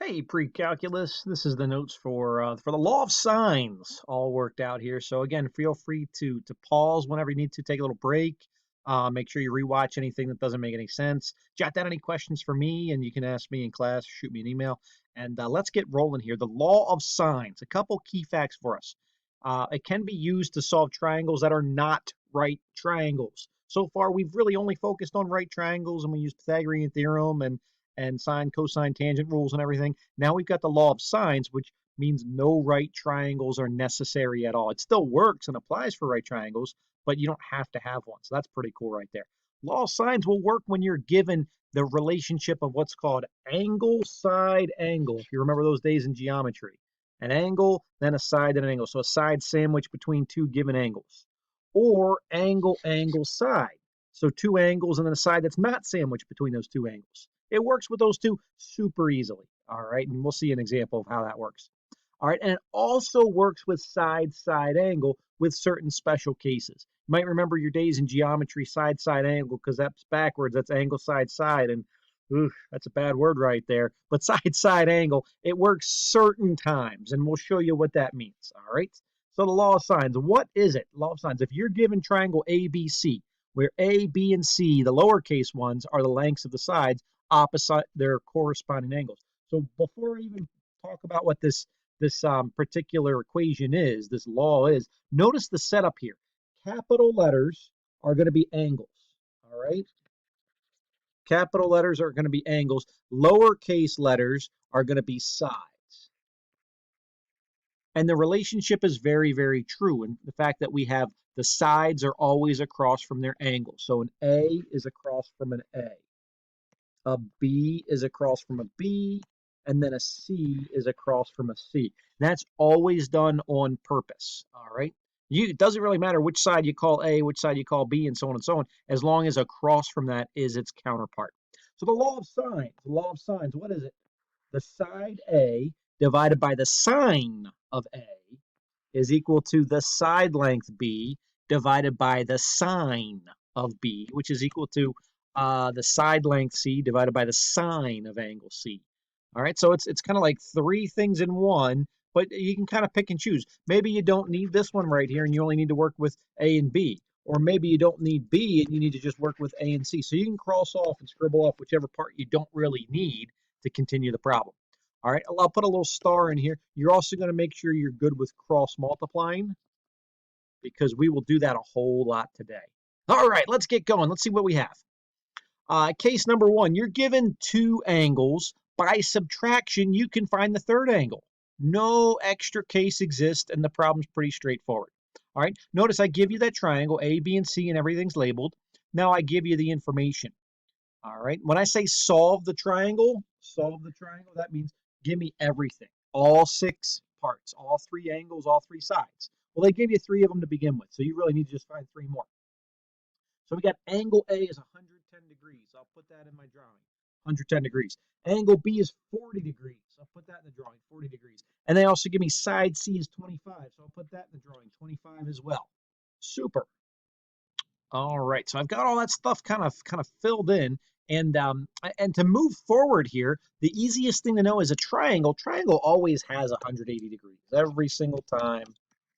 Hey, pre-calculus. This is the notes for the law of sines, all worked out here. So again, feel free to pause whenever you need to take a little break. Make sure you rewatch anything that doesn't make any sense. Jot down any questions for me, and you can ask me in class. Shoot me an email, and let's get rolling here. The law of sines. A couple key facts for us. It can be used to solve triangles that are not right triangles. So far, we've really only focused on right triangles, and we use Pythagorean theorem and sine, cosine, tangent rules and everything. Now we've got the law of sines, which means no right triangles are necessary at all. It still works and applies for right triangles, but you don't have to have one. So that's pretty cool right there. Law of sines will work when you're given the relationship of what's called angle, side, angle. If you remember those days in geometry, an angle, then a side, then an angle. So a side sandwiched between two given angles. Or angle, angle, side. So two angles and then a side that's not sandwiched between those two angles. It works with those two super easily. All right. And we'll see an example of how that works. All right. And it also works with side, side angle with certain special cases. You might remember your days in geometry, side, side angle, because that's backwards. That's angle, side, side. And that's a bad word right there. But side, side angle, it works certain times. And we'll show you what that means. All right. So the law of sines, what is it? Law of sines. If you're given triangle ABC, where A, B, and C, the lowercase ones, are the lengths of the sides, opposite their corresponding angles. So before I even talk about what this particular equation is, this law is, notice the setup here. Capital letters are going to be angles. All right. Capital letters are going to be angles. Lowercase letters are going to be sides. And the relationship is very, very true. And the fact that we have the sides are always across from their angles. So an A is across from an A B is across from a B, and then a C is across from a C. That's always done on purpose. All right. It doesn't really matter which side you call A, which side you call B, and so on and so on, as long as across from that is its counterpart. So the law of sines, what is it? The side A divided by the sine of A is equal to the side length B divided by the sine of B, which is equal to the side length C divided by the sine of angle C. All right, so it's kind of like three things in one, but you can kind of pick and choose. Maybe you don't need this one right here and you only need to work with A and B. Or maybe you don't need B and you need to just work with A and C. So you can cross off and scribble off whichever part you don't really need to continue the problem. All right, I'll put a little star in here. You're also going to make sure you're good with cross multiplying because we will do that a whole lot today. All right, let's get going. Let's see what we have. Case number one, you're given two angles. By subtraction, you can find the third angle. No extra case exists, and the problem's pretty straightforward. All right, notice I give you that triangle, A, B, and C, and everything's labeled. Now I give you the information. All right, when I say solve the triangle, that means give me everything, all six parts, all three angles, all three sides. Well, they gave you three of them to begin with, so you really need to just find three more. So we got angle A is 110 degrees. I'll put that in my drawing. 110 degrees. Angle B is 40 degrees. I'll put that in the drawing, 40 degrees. And they also give me side C is 25. So I'll put that in the drawing, 25 as well. Super. All right. So I've got all that stuff kind of filled in. And to move forward here, the easiest thing to know is a triangle. Triangle always has 180 degrees every single time.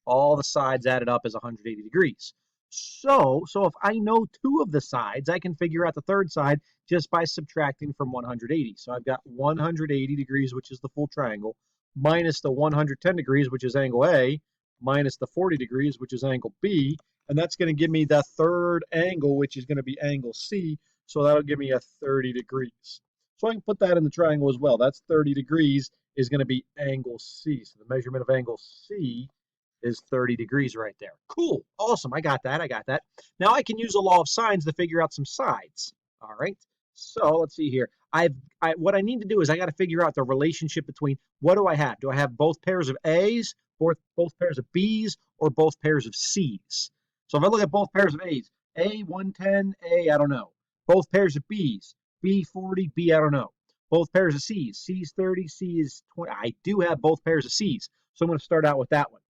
All the sides added up is 180 degrees. So if I know two of the sides, I can figure out the third side just by subtracting from 180. So I've got 180 degrees, which is the full triangle, minus the 110 degrees, which is angle A, minus the 40 degrees, which is angle B, and that's going to give me the third angle, which is going to be angle C. So that'll give me a 30 degrees. So I can put that in the triangle as well. That's 30 degrees is going to be angle C. So the measurement of angle C is 30 degrees right there. Cool. Awesome. I got that. Now I can use the law of sines to figure out some sides. All right. So let's see here. What I need to do is I got to figure out the relationship between what do I have? Do I have both pairs of A's, both pairs of B's, or both pairs of C's? So if I look at both pairs of A's, A 110, A I don't know. Both pairs of B's, B 40, B I don't know. Both pairs of C's, C's 30, C is 20. I do have both pairs of C's. So I'm going to start out with that one.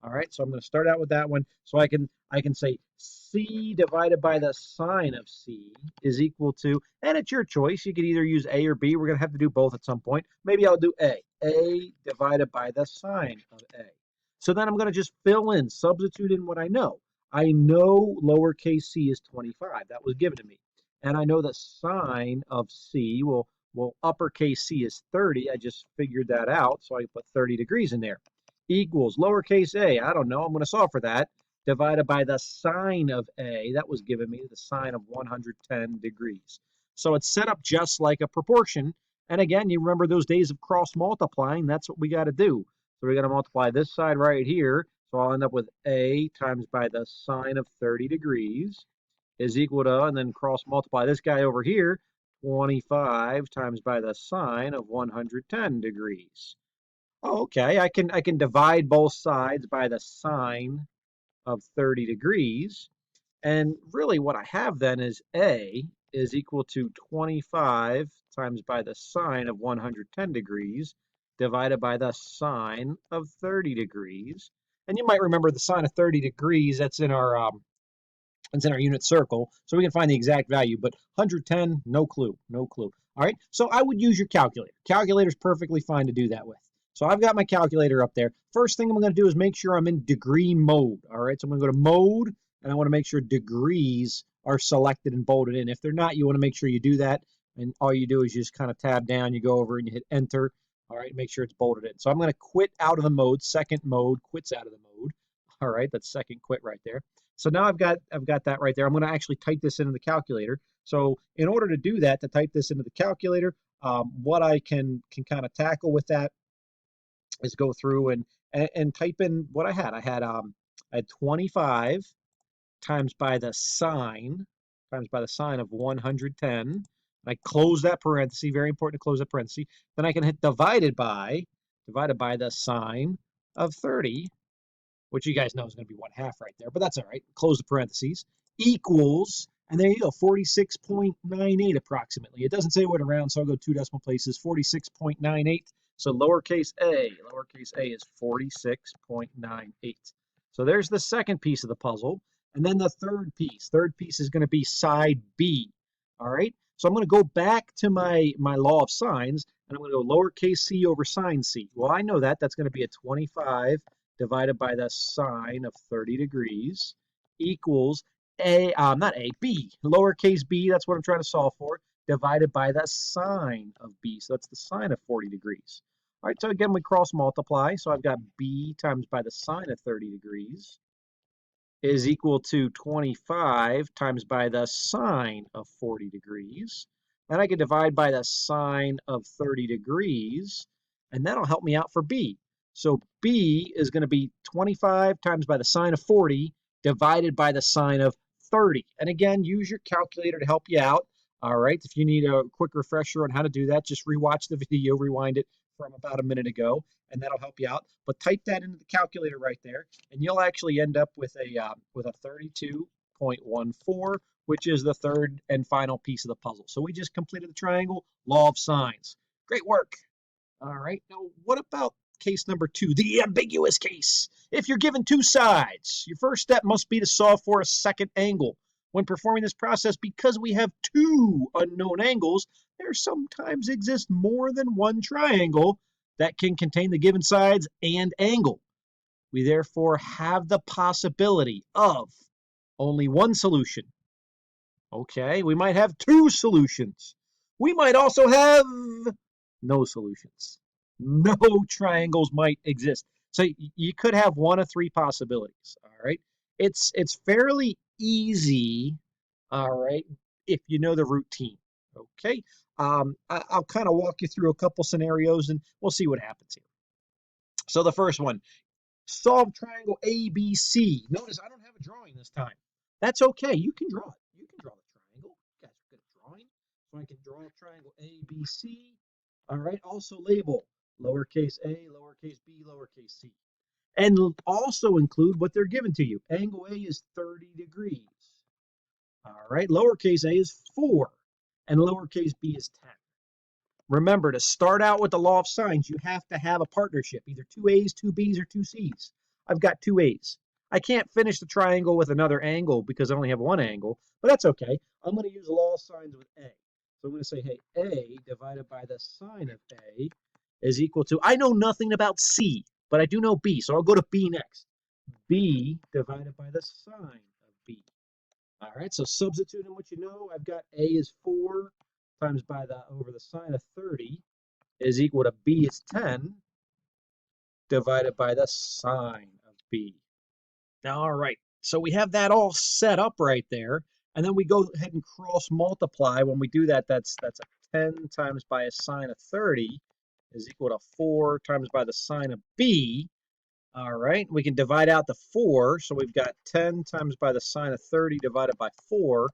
All right, so I'm going to start out with that one. So I can say C divided by the sine of C is equal to, and it's your choice. You could either use A or B. We're going to have to do both at some point. Maybe I'll do A. A divided by the sine of A. So then I'm going to just fill in, substitute in what I know. I know lowercase c is 25. That was given to me. And I know the sine of C, well, uppercase c is 30. I just figured that out, so I put 30 degrees in there. Equals lowercase a, I don't know, I'm going to solve for that, divided by the sine of a, that was given me, the sine of 110 degrees. So it's set up just like a proportion. And again, you remember those days of cross multiplying, that's what we got to do. So we got to multiply this side right here. So I'll end up with a times by the sine of 30 degrees is equal to, and then cross multiply this guy over here, 25 times by the sine of 110 degrees. Oh, okay, I can divide both sides by the sine of 30 degrees. And really what I have then is A is equal to 25 times by the sine of 110 degrees divided by the sine of 30 degrees. And you might remember the sine of 30 degrees, that's in our it's in our unit circle, so we can find the exact value, but 110, no clue, no clue. All right, so I would use your calculator. Calculator's perfectly fine to do that with. So I've got my calculator up there. First thing I'm going to do is make sure I'm in degree mode. All right, so I'm going to go to mode, and I want to make sure degrees are selected and bolded in. If they're not, you want to make sure you do that, and all you do is you just kind of tab down, you go over and you hit enter. All right, make sure it's bolded in. So I'm going to quit out of the mode. Second mode quits out of the mode. All right, that's second quit right there. So now I've got that right there. I'm going to actually type this into the calculator. So in order to do that, to type this into the calculator, what I can kind of tackle with that is go through and type in what I had. I had 25 times by the sine of 110. I close that parenthesis. Very important to close that parenthesis. Then I can hit divided by the sine of 30, which you guys know is going to be 1/2 right there, but that's all right. Close the parentheses, equals, and there you go, 46.98 approximately. It doesn't say what around, so I'll go 2 decimal places, 46.98. So lowercase a is 46.98. So there's the second piece of the puzzle. And then the third piece. Third piece is going to be side B. All right. So I'm going to go back to my law of sines, and I'm going to go lowercase c over sine c. Well, I know that. That's going to be a 25 divided by the sine of 30 degrees equals B, lowercase b, that's what I'm trying to solve for, divided by the sine of b. So that's the sine of 40 degrees. All right, so again, we cross multiply. So I've got b times by the sine of 30 degrees is equal to 25 times by the sine of 40 degrees. Then I can divide by the sine of 30 degrees, and that'll help me out for b. So b is going to be 25 times by the sine of 40 divided by the sine of 30. And again, use your calculator to help you out. All right, if you need a quick refresher on how to do that, just rewatch the video, rewind it from about a minute ago, and that'll help you out. But type that into the calculator right there, and you'll actually end up with a 32.14, which is the third and final piece of the puzzle. So we just completed the triangle, law of sines. Great work. All right, now what about case number 2, the ambiguous case? If you're given two sides, your first step must be to solve for a second angle. When performing this process, because we have two unknown angles, there sometimes exists more than one triangle that can contain the given sides and angle. We therefore have the possibility of only one solution. Okay, we might have two solutions. We might also have no solutions. No triangles might exist. So you could have one of three possibilities. All right, it's fairly easy. All right, if you know the routine. Okay, I'll kind of walk you through a couple scenarios, and we'll see what happens here. So the first one, solve triangle ABC. Notice I don't have a drawing this time. That's okay. You can draw it. You can draw the triangle. You guys are good at drawing. So I can draw a triangle ABC. All right. Also label lowercase a, lowercase b, lowercase c. And also include what they're given to you. Angle A is 30 degrees. All right. Lowercase a is 4. And lowercase b is 10. Remember, to start out with the law of sines, you have to have a partnership, either two A's, two B's, or two C's. I've got two A's. I can't finish the triangle with another angle because I only have one angle, but that's okay. I'm going to use the law of sines with A. So I'm going to say, hey, A divided by the sine of A is equal to, I know nothing about C, but I do know B, so I'll go to B next. B divided by the sine of B. All right, so substituting what you know, I've got A is 4 times by the over the sine of 30 is equal to B is 10 divided by the sine of B. All right, so we have that all set up right there, and then we go ahead and cross multiply. When we do that, that's a 10 times by a sine of 30 is equal to 4 times by the sine of B. All right, we can divide out the 4, so we've got 10 times by the sine of 30 divided by 4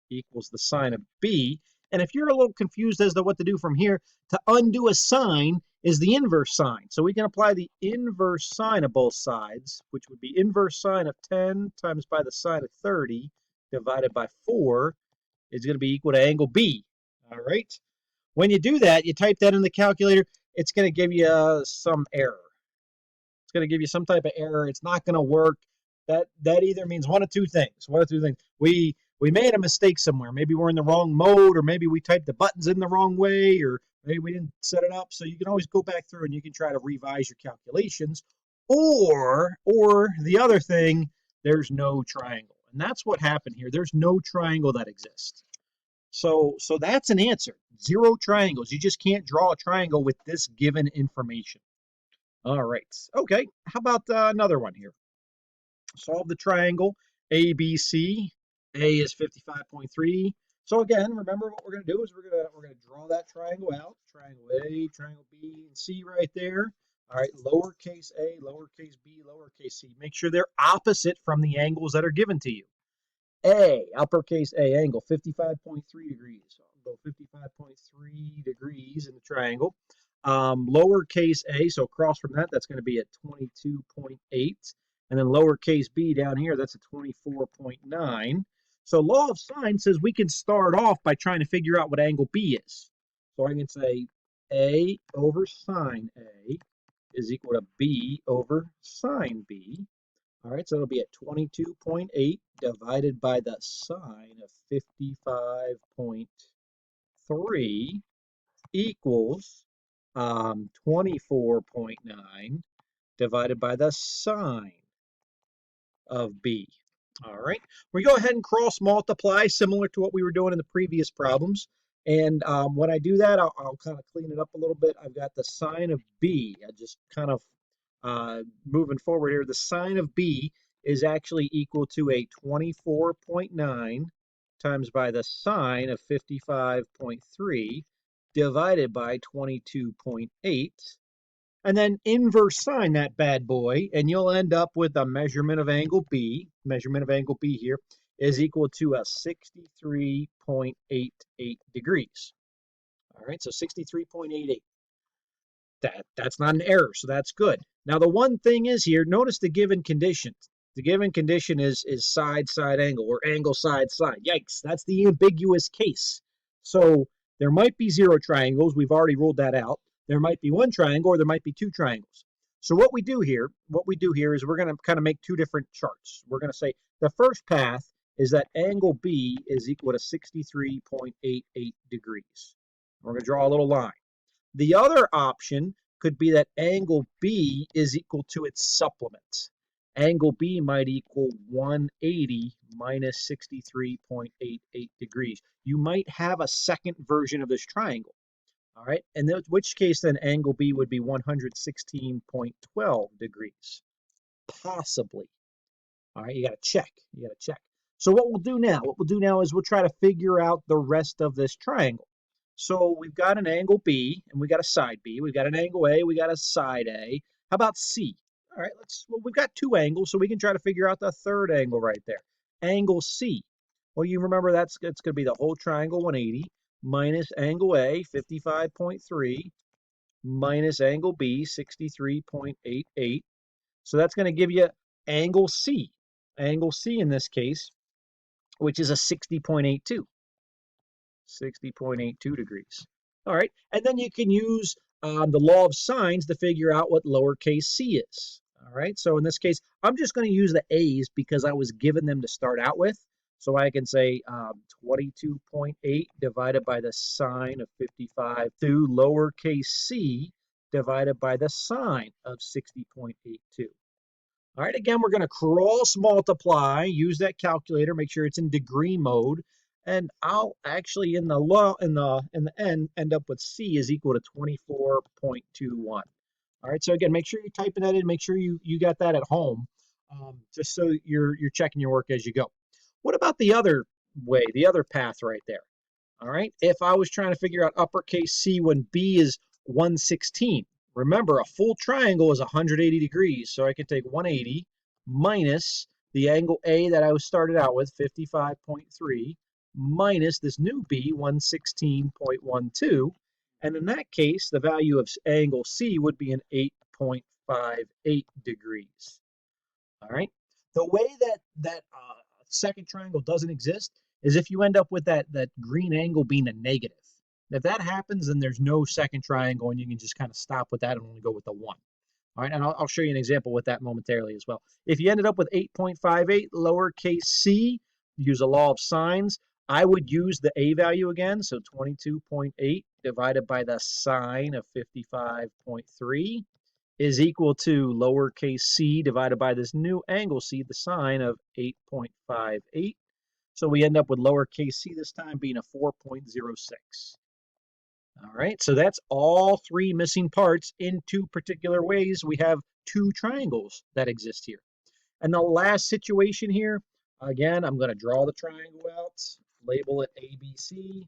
equals the sine of B. And if you're a little confused as to what to do from here, to undo a sine is the inverse sine. So we can apply the inverse sine of both sides, which would be inverse sine of 10 times by the sine of 30 divided by 4 is going to be equal to angle B. All right. When you do that, you type that in the calculator, it's going to give you some error. It's going to give you some type of error. It's not going to work. That either means one of two things. One of two things. We made a mistake somewhere. Maybe we're in the wrong mode, or maybe we typed the buttons in the wrong way, or maybe we didn't set it up. So you can always go back through and you can try to revise your calculations. Or the other thing, there's no triangle. And that's what happened here. There's no triangle that exists. So that's an answer. 0 triangles. You just can't draw a triangle with this given information. All right. Okay. How about another one here? Solve the triangle ABC. A is 55.3. So again, remember what we're going to do is we're going to draw that triangle out. Triangle A, triangle B, and C right there. All right, lowercase a, lowercase b, lowercase c. Make sure they're opposite from the angles that are given to you. A, uppercase A, angle 55.3 degrees. So I'll go 55.3 degrees in the triangle. Lowercase a, so across from that, that's going to be at 22.8. And then lowercase b down here, that's a 24.9. So law of sine says we can start off by trying to figure out what angle B is. So I can say A over sine A is equal to B over sine B. All right, so it'll be at 22.8 divided by the sine of 55.3 equals 24.9 divided by the sine of B. All right, we go ahead and cross multiply similar to what we were doing in the previous problems. And when I do that, I'll kind of clean it up a little bit. I've got the sine of B. I just kind of moving forward here. The sine of B is actually equal to a 24.9 times by the sine of 55.3 divided by 22.8. And then inverse sine that bad boy, and you'll end up with a measurement of angle B. Measurement of angle B here is equal to a 63.88 degrees. All right, so 63.88. That's not an error, so that's good. Now the one thing is here, notice the given condition. The given condition is side angle or angle side. Yikes, that's the ambiguous case. So there might be 0 triangles. We've already ruled that out. There might be 1 triangle or there might be 2 triangles. So what we do here is we're going to kind of make 2 different charts. We're going to say the first path is that angle B is equal to 63.88 degrees. We're going to draw a little line. The other option could be that angle B is equal to its supplement. Angle B might equal 180 minus 63.88 degrees. You might have a second version of this triangle. All right, in which case then angle B would be 116.12 degrees. Possibly. All right, you got to check. So what we'll do now is we'll try to figure out the rest of this triangle. So we've got an angle B and we got a side B. We've got an angle A, we got a side A. How about C? All right, we've got 2 angles, so we can try to figure out the third angle right there. Angle C. Well, you remember it's going to be the whole triangle 180 minus angle A 55.3 minus angle B 63.88. So that's going to give you angle C. Angle C in this case, which is a 60.82. 60.82 degrees. All right, and then you can use the law of sines to figure out what lowercase c is. All right, so in this case, I'm just going to use the A's because I was given them to start out with. So I can say 22.8 divided by the sine of 55 to lowercase c divided by the sine of 60.82. All right, again, we're going to cross multiply, use that calculator, make sure it's in degree mode, and I'll actually in the end up with c is equal to 24.21. All right, so again, make sure you're typing that in. Make sure you got that at home, just so you're checking your work as you go. What about the other way, the other path right there? All right, if I was trying to figure out uppercase C when B is 116, remember a full triangle is 180 degrees, so I can take 180 minus the angle A that I was started out with, 55.3, minus this new B, 116.12, and in that case, the value of angle C would be an 8.58 degrees. All right. The way that second triangle doesn't exist is if you end up with that green angle being a negative. If that happens, then there's no second triangle, and you can just kind of stop with that and only go with the one. All right, and I'll show you an example with that momentarily as well. If you ended up with 8.58 lowercase c, use a law of sines, I would use the a value again, so 22.8 divided by the sine of 55.3 is equal to lowercase c divided by this new angle c, the sine of 8.58. So we end up with lowercase c this time being a 4.06. All right, so that's all three missing parts in two particular ways. We have two triangles that exist here. And the last situation here, again, I'm going to draw the triangle out, label it ABC.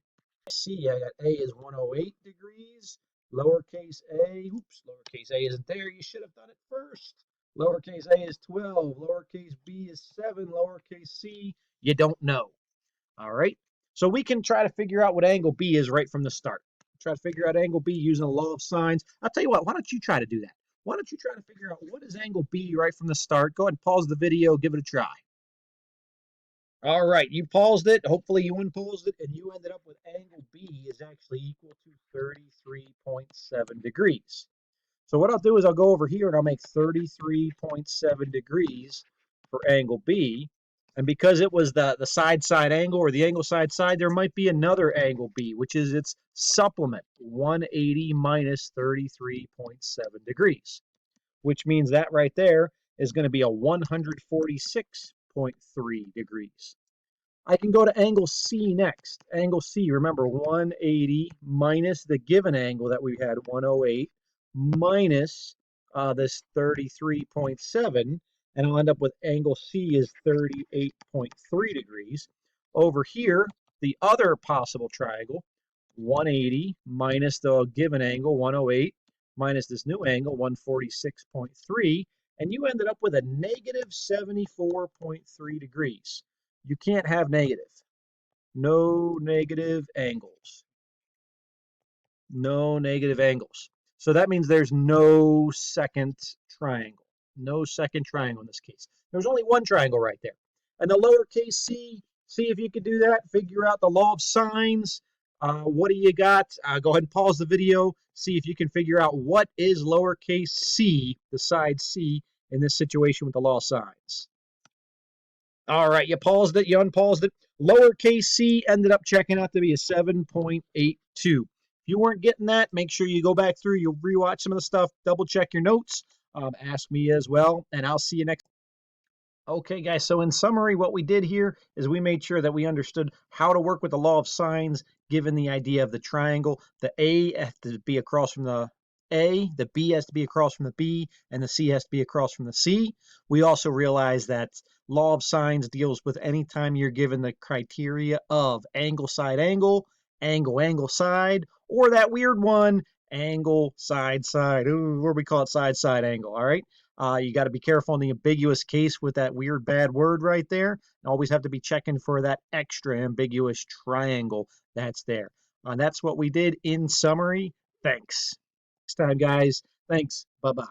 See, I got A is 108 degrees. Lowercase a, oops, lowercase a isn't there. You should have done it first. Lowercase a is 12. Lowercase b is 7. Lowercase c, you don't know. All right. So we can try to figure out what angle B is right from the start. Try to figure out angle B using the law of sines. I'll tell you what, why don't you try to do that? Why don't you try to figure out what is angle B right from the start? Go ahead and pause the video, give it a try. All right, you paused it. Hopefully you unpaused it, and you ended up with angle B is actually equal to 33.7 degrees. So what I'll do is I'll go over here and I'll make 33.7 degrees for angle B. And because it was the side-side angle or the angle side-side, there might be another angle B, which is its supplement, 180 minus 33.7 degrees, which means that right there is going to be a 146.3 degrees. I can go to angle C next. Angle C, remember 180 minus the given angle that we had, 108, minus this 33.7, and I'll end up with angle C is 38.3 degrees. Over here, the other possible triangle, 180 minus the given angle, 108, minus this new angle, 146.3, and you ended up with a negative 74.3 degrees. You can't have negative. No negative angles. No negative angles. So that means there's no second triangle. No second triangle in this case. There's only one triangle right there. And the lowercase c, see if you could do that. Figure out the law of sines. What do you got? Go ahead and pause the video. See if you can figure out what is lowercase c, the side c, in this situation with the law of sines. All right, you paused it, you unpaused it. Lowercase c ended up checking out to be a 7.82. If you weren't getting that, make sure you go back through, you'll rewatch some of the stuff, double check your notes, ask me as well, and I'll see you next. Okay, guys, so in summary, what we did here is we made sure that we understood how to work with the law of sines, given the idea of the triangle. The A has to be across from the A, the B has to be across from the B, and the C has to be across from the C. We also realized that law of sines deals with any time you're given the criteria of angle, angle, side, or that weird one, angle, side. Ooh, what do we call it? Side, angle, all right? You got to be careful in the ambiguous case with that weird bad word right there. And always have to be checking for that extra ambiguous triangle that's there. That's what we did in summary. Thanks. Next time, guys. Thanks. Bye-bye.